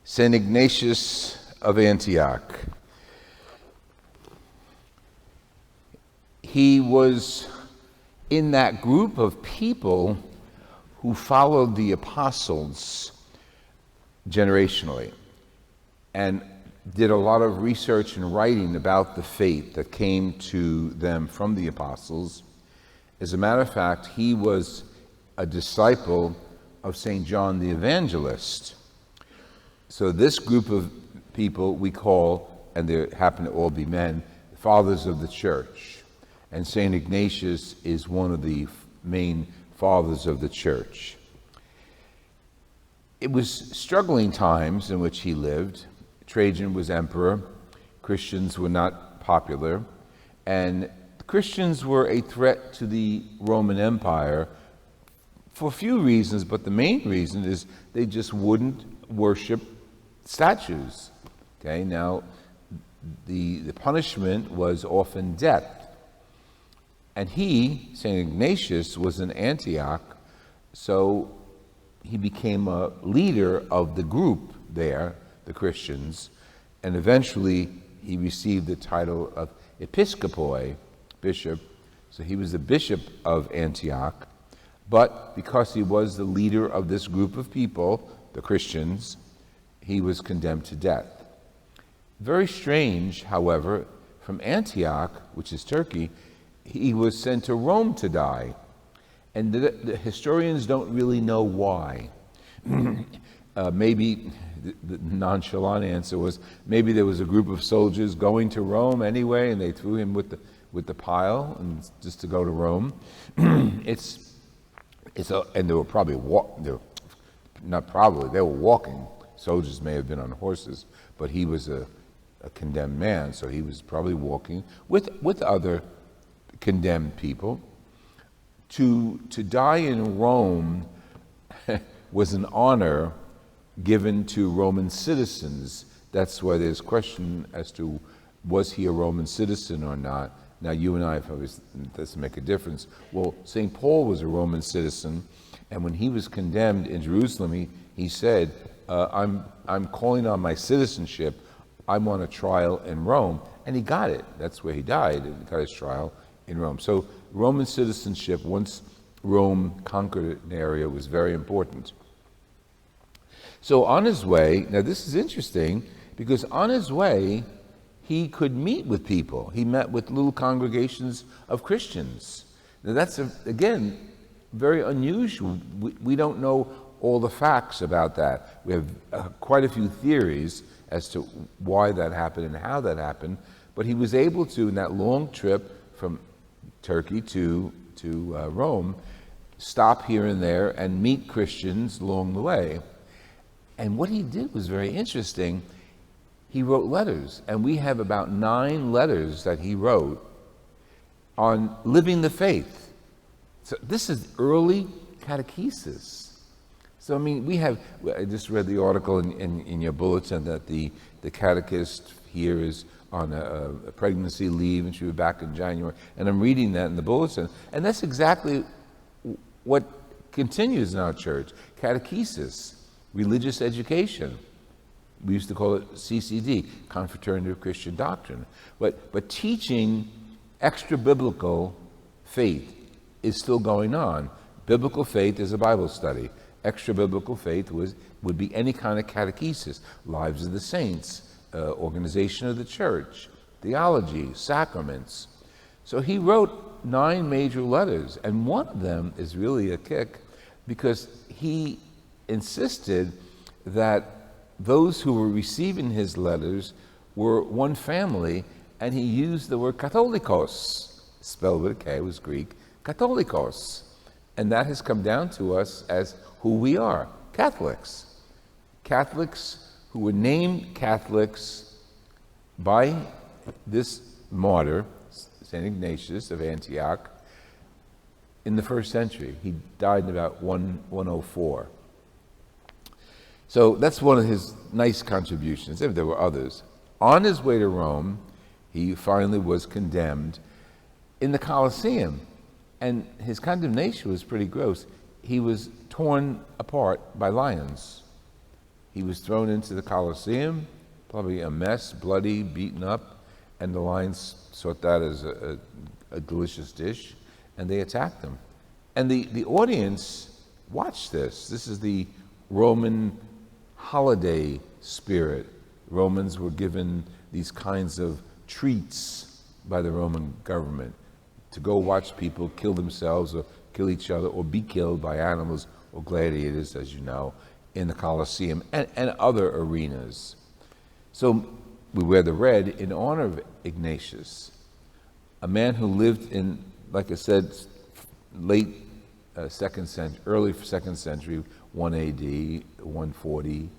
St. Ignatius of Antioch. He was in that group of people who followed the apostles generationally and did a lot of research and writing about the faith that came to them from the apostles. As a matter of fact, he was a disciple of St. John the Evangelist. So this group of people we call, and there happen to all be men, fathers of the church. And St. Ignatius is one of the main fathers of the church. It was struggling times in which he lived. Trajan was emperor, Christians were not popular, and Christians were a threat to the Roman Empire for a few reasons, but the main reason is they just wouldn't worship statues. Okay, now the punishment was often death. And he, St. Ignatius, was in Antioch, so he became a leader of the group there, the Christians, and eventually he received the title of episkopoi, bishop. So he was the bishop of Antioch, but because he was the leader of this group of people, the Christians, he was condemned to death. Very strange, however, from Antioch, which is Turkey, he was sent to Rome to die. And the historians don't really know why. Maybe the nonchalant answer was and there was a group of soldiers going to Rome anyway, and they threw him with the pile and just to go to Rome. And they were probably they were walking. Soldiers may have been on horses, but he was a condemned man, so he was probably walking with other condemned people. To die in Rome was an honor given to Roman citizens. That's why there's question as to was he a Roman citizen or not. Now you and I probably doesn't make a difference. Well, St. Paul was a Roman citizen, and when he was condemned in Jerusalem, he said, I'm calling on my citizenship. I want a trial in Rome. And he got it. That's where he died. He got his trial in Rome. So Roman citizenship, once Rome conquered an area, was very important. So on his way, now this is interesting, because on his way, he could meet with people. He met with little congregations of Christians. Now that's, again, very unusual. We don't know all the facts about that. We have quite a few theories as to why that happened and how that happened, but he was able to, in that long trip from Turkey to Rome, stop here and there and meet Christians along the way. And what he did was very interesting. He wrote letters, and we have about 9 letters that he wrote on living the faith. So this is early catechesis. So, I mean, I just read the article in your bulletin that the catechist here is on a pregnancy leave, and she'll be back in January. And I'm reading that in the bulletin. And that's exactly what continues in our church. Catechesis, religious education. We used to call it CCD, Confraternity of Christian Doctrine. But teaching extra-biblical faith is still going on. Biblical faith is a Bible study. Extra-biblical faith would be any kind of catechesis, lives of the saints, organization of the church, theology, sacraments. So he wrote 9 major letters, and one of them is really a kick because he insisted that those who were receiving his letters were one family, and he used the word katholikos, spelled with a K, it was Greek, katholikos. And that has come down to us as who we are, Catholics. Catholics who were named Catholics by this martyr, St. Ignatius of Antioch, in the 1st century. He died in about 104. So that's one of his nice contributions. There were others. On his way to Rome, he finally was condemned in the Colosseum. And his condemnation was pretty gross. He was torn apart by lions. He was thrown into the Colosseum, probably a mess, bloody, beaten up, and the lions saw that as a delicious dish, and they attacked him. And the audience watched this. This is the Roman holiday spirit. Romans were given these kinds of treats by the Roman government to go watch people kill themselves or kill each other or be killed by animals or gladiators, as you know, in the Colosseum and other arenas. So we wear the red in honor of Ignatius, a man who lived in, like I said, late second century, early second century, 1 AD, 140,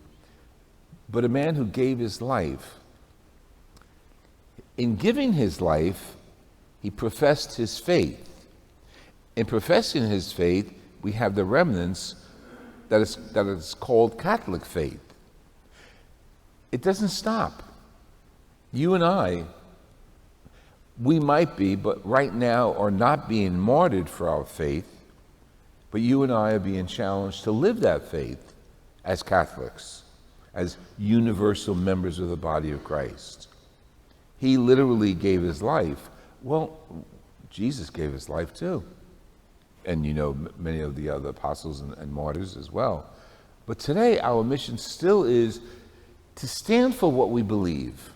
but a man who gave his life. In giving his life, he professed his faith. In professing his faith, we have the remnants that is called Catholic faith. It doesn't stop. You and I, we might be, but right now are not being martyred for our faith, but you and I are being challenged to live that faith as Catholics, as universal members of the body of Christ. He literally gave his life. Well, Jesus gave his life too. And you know, many of the other apostles and martyrs as well. But today, our mission still is to stand for what we believe.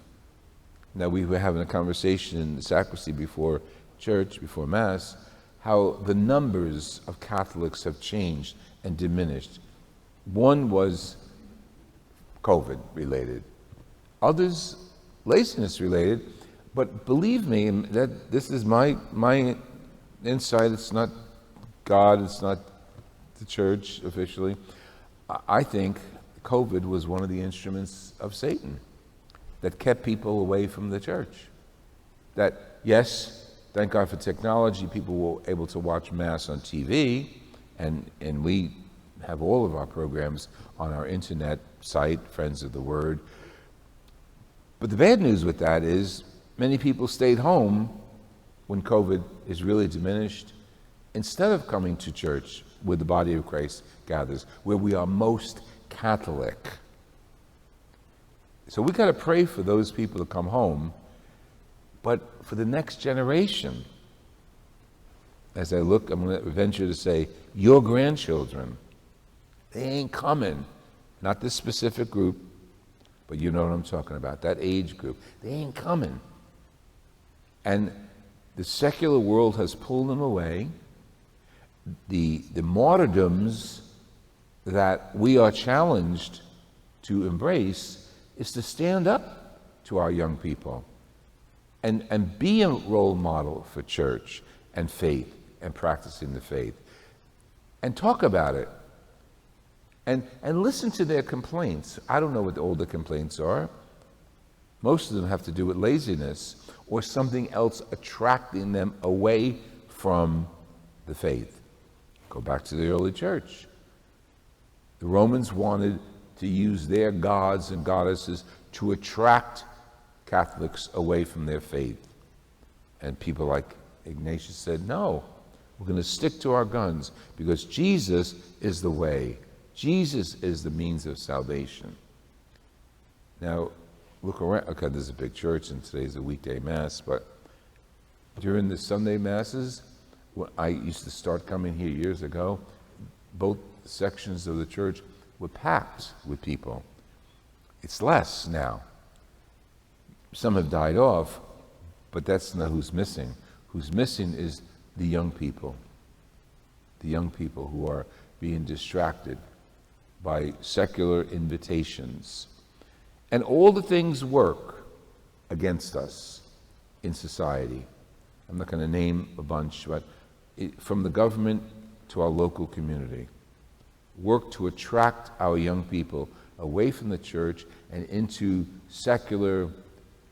Now, we were having a conversation in the sacristy before church, before Mass, how the numbers of Catholics have changed and diminished. One was COVID related, others laziness related, but believe me, that this is my insight, it's not God, it's not the church officially. I think COVID was one of the instruments of Satan that kept people away from the church. That, yes, thank God for technology, people were able to watch Mass on TV, and we have all of our programs on our internet site, Friends of the Word. But the bad news with that is many people stayed home when COVID is really diminished, instead of coming to church where the body of Christ gathers, where we are most Catholic. So we got to pray for those people to come home, but for the next generation, as I look, I'm going to venture to say, your grandchildren, they ain't coming. Not this specific group, but you know what I'm talking about, that age group. They ain't coming. And the secular world has pulled them away. The martyrdoms that we are challenged to embrace is to stand up to our young people and be a role model for church and faith and practicing the faith and talk about it and listen to their complaints. I don't know what all the complaints are. Most of them have to do with laziness or something else attracting them away from the faith. Go back to the early church. The Romans wanted to use their gods and goddesses to attract Catholics away from their faith. And people like Ignatius said, no, we're going to stick to our guns because Jesus is the way. Jesus is the means of salvation. Now, look around. Okay, there's a big church and today's a weekday Mass, but during the Sunday Masses, when I used to start coming here years ago, both sections of the church were packed with people. It's less now. Some have died off, but that's not who's missing. Who's missing is the young people who are being distracted by secular invitations. And all the things work against us in society. I'm not going to name a bunch, but from the government to our local community, work to attract our young people away from the church and into secular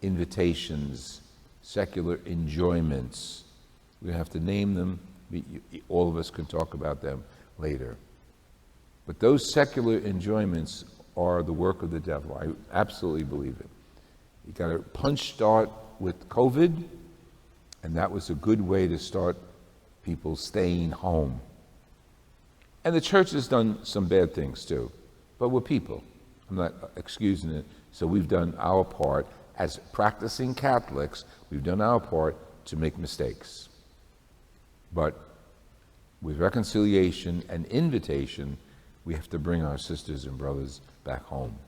invitations, secular enjoyments. We have to name them. All of us can talk about them later. But those secular enjoyments are the work of the devil. I absolutely believe it. You got a punch start with COVID, and that was a good way to start people staying home. And the church has done some bad things too, but we're people. I'm not excusing it. So we've done our part. As practicing Catholics, we've done our part to make mistakes. But with reconciliation and invitation, we have to bring our sisters and brothers back home.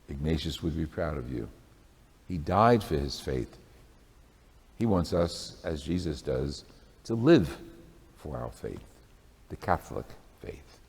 Ignatius would be proud of you. He died for his faith. He wants us, as Jesus does, to live for our faith, the Catholic faith.